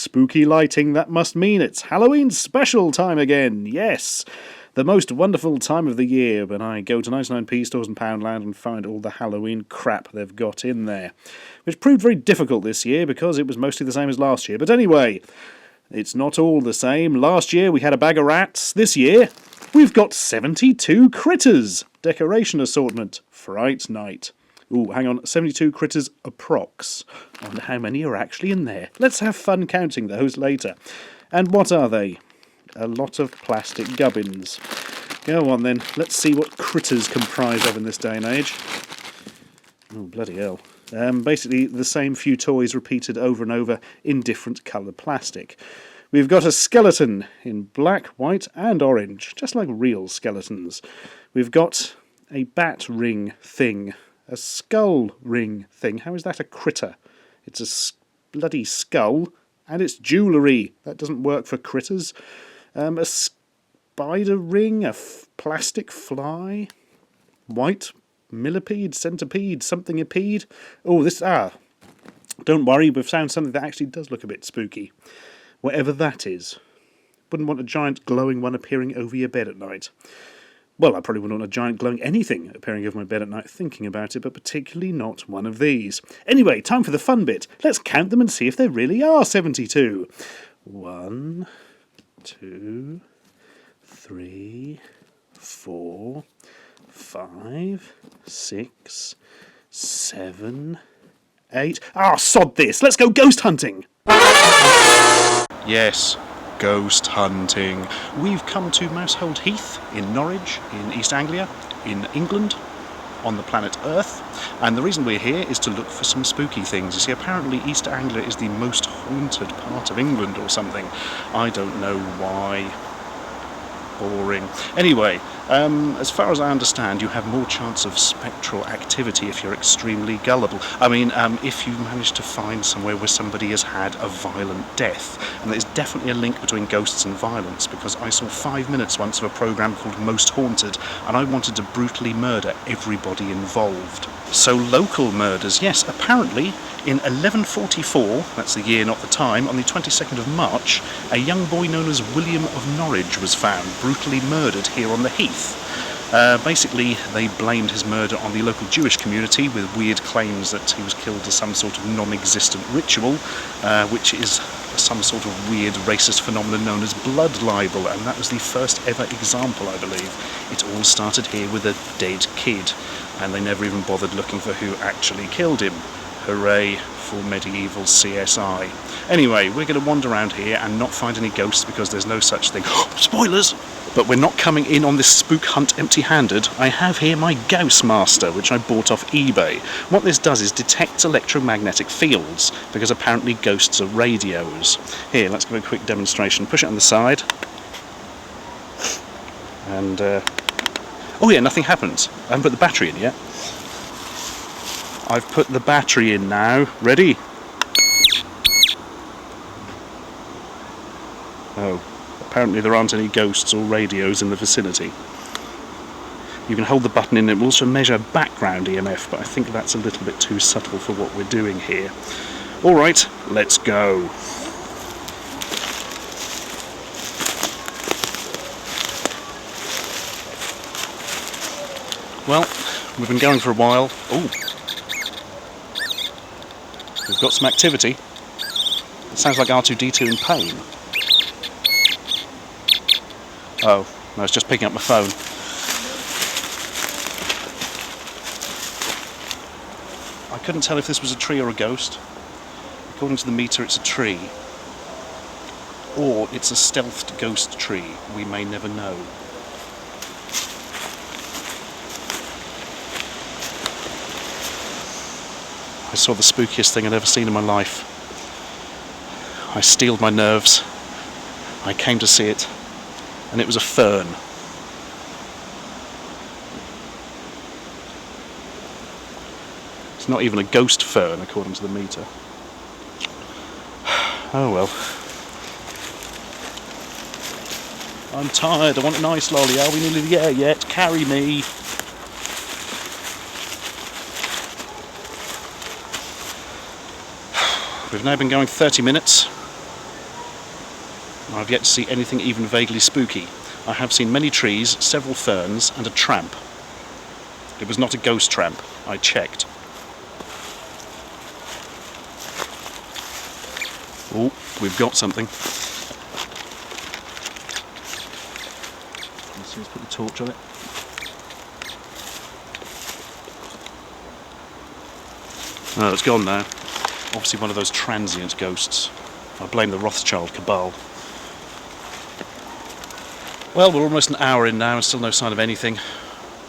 spooky lighting, that must mean it's Halloween special time again. Yes, the most wonderful time of the year when I go to 99p stores in Poundland and find all the Halloween crap they've got in there. Which proved very difficult this year because it was mostly the same as last year. But anyway, it's not all the same. Last year we had a bag of rats. This year we've got 72 critters. Decoration assortment. Fright night. Ooh, hang on, 72 critters approx. I wonder how many are actually in there. Let's have fun counting those later. And what are they? A lot of plastic gubbins. Go on then, let's see what critters comprise of in this day and age. Oh, bloody hell. Basically, the same few toys repeated over and over in different coloured plastic. We've got a skeleton in black, white and orange, just like real skeletons. We've got a bat ring thing. A skull ring thing. How is that a critter? It's a bloody skull, and it's jewellery. That doesn't work for critters. A spider ring, a plastic fly, white millipede, centipede, something-apede. Oh, this, don't worry, we've found something that actually does look a bit spooky. Whatever that is. Wouldn't want a giant glowing one appearing over your bed at night. Well, I probably wouldn't want a giant glowing anything appearing over my bed at night thinking about it, but particularly not one of these. Anyway, time for the fun bit. Let's count them and see if there really are 72. 1, 2, 3, 4, 5, 6, 7, 8... sod this! Let's go ghost hunting! Yes. Ghost hunting. We've come to Mousehold Heath in Norwich, in East Anglia, in England, on the planet Earth. And the reason we're here is to look for some spooky things. You see, apparently East Anglia is the most haunted part of England or something. I don't know why. Boring. Anyway, as far as I understand, you have more chance of spectral activity if you're extremely gullible. I mean, if you manage to find somewhere where somebody has had a violent death. And there's definitely a link between ghosts and violence, because I saw 5 minutes once of a programme called Most Haunted, and I wanted to brutally murder everybody involved. So local murders, yes, apparently in 1144, that's the year not the time, on the 22nd of March, a young boy known as William of Norwich was found, brutally murdered here on the Heath. Basically, they blamed his murder on the local Jewish community with weird claims that he was killed as some sort of non-existent ritual, which is some sort of weird racist phenomenon known as blood libel, and that was the first ever example, I believe. It all started here with a dead kid, and they never even bothered looking for who actually killed him. Hooray for medieval CSI. Anyway, we're going to wander around here and not find any ghosts because there's no such thing. Spoilers! But we're not coming in on this spook hunt empty-handed. I have here my Gauss Master, which I bought off eBay. What this does is detects electromagnetic fields, because apparently ghosts are radios. Here, let's give a quick demonstration. Push it on the side. And, oh yeah, nothing happens. I haven't put the battery in yet. I've put the battery in now. Ready? Oh, apparently there aren't any ghosts or radios in the vicinity. You can hold the button in, it will also measure background EMF, but I think that's a little bit too subtle for what we're doing here. Alright, let's go. Well, we've been going for a while. Ooh. We've got some activity. It sounds like R2-D2 in pain. Oh, no, it's just picking up my phone. I couldn't tell if this was a tree or a ghost. According to the meter, it's a tree. Or it's a stealthed ghost tree. We may never know. I saw the spookiest thing I'd ever seen in my life. I steeled my nerves. I came to see it, and it was a fern. It's not even a ghost fern, according to the meter. Oh well. I'm tired, I want an ice lolly. Are we nearly there yet? Carry me. We've now been going 30 minutes. I've yet to see anything even vaguely spooky. I have seen many trees, several ferns, and a tramp. It was not a ghost tramp. I checked. Oh, we've got something. Let's put the torch on it. Oh, it's gone now. Obviously one of those transient ghosts. I blame the Rothschild cabal. Well, we're almost an hour in now and still no sign of anything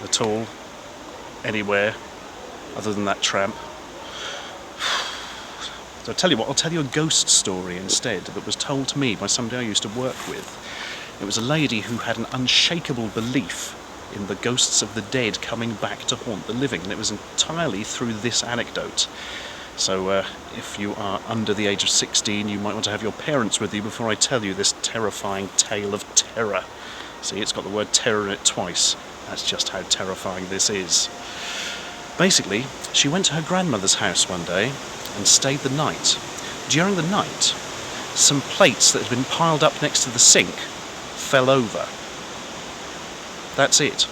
at all, anywhere, other than that tramp. So I'll tell you what, I'll tell you a ghost story instead that was told to me by somebody I used to work with. It was a lady who had an unshakable belief in the ghosts of the dead coming back to haunt the living, and it was entirely through this anecdote. So if you are under the age of 16, you might want to have your parents with you before I tell you this terrifying tale of terror. See, it's got the word terror in it twice. That's just how terrifying this is. Basically, she went to her grandmother's house one day and stayed the night. During the night, some plates that had been piled up next to the sink fell over. That's it.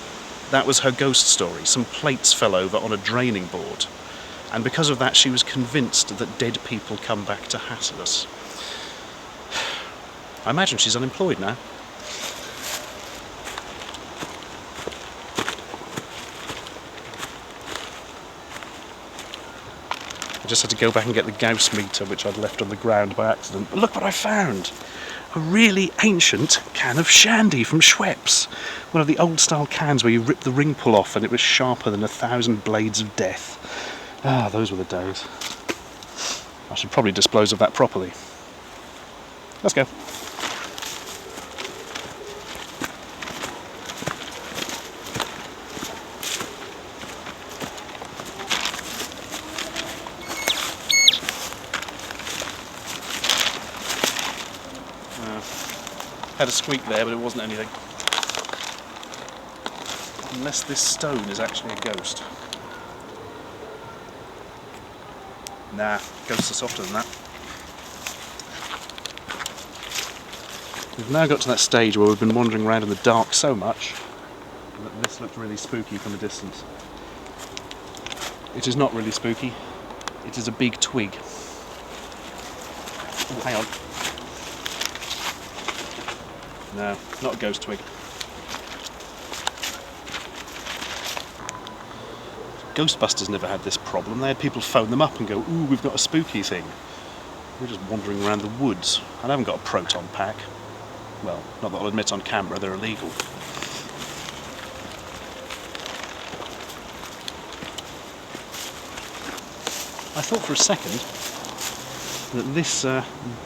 That was her ghost story. Some plates fell over on a draining board. And because of that, she was convinced that dead people come back to hassle us. I imagine she's unemployed now. I just had to go back and get the Gauss meter, which I'd left on the ground by accident. But look what I found! A really ancient can of shandy from Schweppes. One of the old style cans where you rip the ring pull off and it was sharper than 1,000 blades of death. Ah, those were the days. I should probably dispose of that properly. Let's go. Had a squeak there, but it wasn't anything. Unless this stone is actually a ghost. Nah, ghosts are softer than that. We've now got to that stage where we've been wandering around in the dark so much that this looked really spooky from a distance. It is not really spooky. It is a big twig. Oh, hang on. No, not a ghost twig. Ghostbusters never had this problem. They had people phone them up and go, ooh, we've got a spooky thing. We're just wandering around the woods. I haven't got a proton pack. Well, not that I'll admit on camera, they're illegal. I thought for a second that this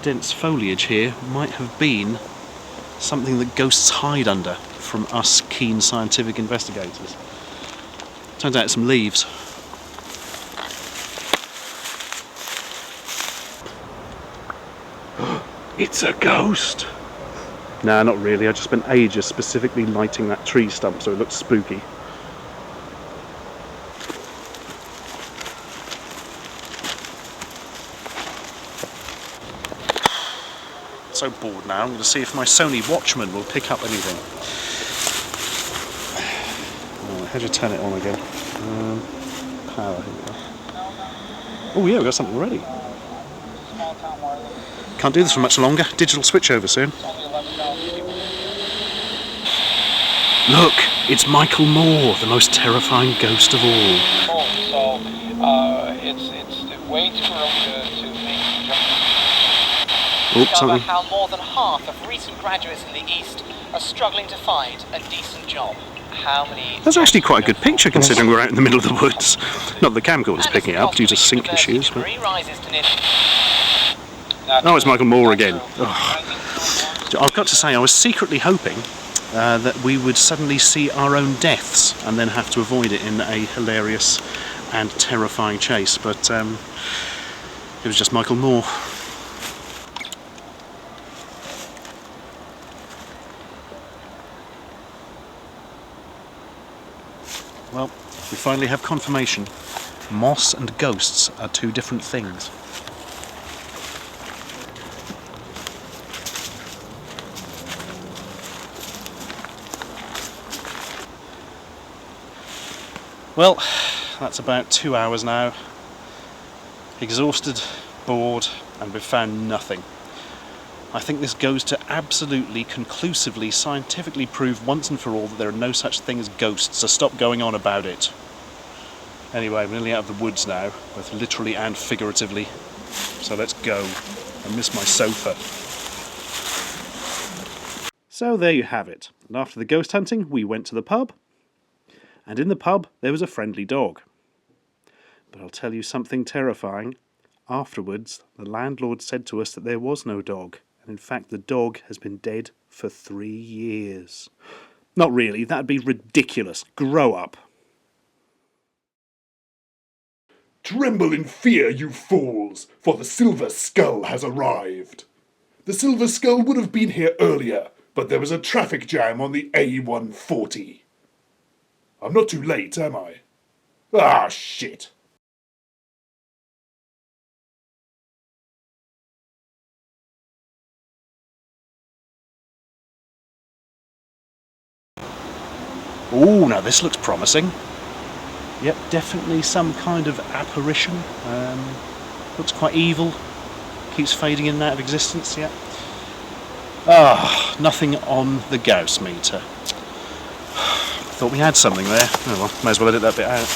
dense foliage here might have been something that ghosts hide under from us keen scientific investigators. Turns out it's some leaves. It's a ghost! Nah, not really. I just spent ages specifically lighting that tree stump so it looks spooky. So bored now, I'm going to see if my Sony Watchman will pick up anything. Oh, how do you turn it on again? Power, here we go. Oh yeah, we've got something already. Can't do this for much longer. Digital switch over soon. Look, it's Michael Moore, the most terrifying ghost of all. So it's way too early to make a judgment. Discover how more than half of recent graduates in the East are struggling to find a decent job. How many? That's actually quite a good picture considering we're out in the middle of the woods. Not the camcorder's picking it up due to sync issues. But... Oh, it's Michael Moore again. Oh. I've got to say, I was secretly hoping that we would suddenly see our own deaths and then have to avoid it in a hilarious and terrifying chase, but it was just Michael Moore. Well, we finally have confirmation. Moss and ghosts are two different things. Well, that's about 2 hours now. Exhausted, bored, and we've found nothing. I think this goes to absolutely, conclusively, scientifically prove once and for all that there are no such thing as ghosts, so stop going on about it. Anyway, we're nearly out of the woods now, both literally and figuratively, so let's go. I miss my sofa. So there you have it. And after the ghost hunting, we went to the pub, and in the pub there was a friendly dog. But I'll tell you something terrifying. Afterwards, the landlord said to us that there was no dog, and in fact the dog has been dead for 3 years. Not really, that'd be ridiculous. Grow up. Tremble in fear, you fools, for the Silver Skull has arrived. The Silver Skull would have been here earlier, but there was a traffic jam on the A140. I'm not too late, am I? Ah, shit. Ooh, now this looks promising. Yep, definitely some kind of apparition. Looks quite evil. Keeps fading in and out of existence, yeah. Ah, nothing on the Gauss meter. Thought we had something there. Oh well, may as well edit that bit out.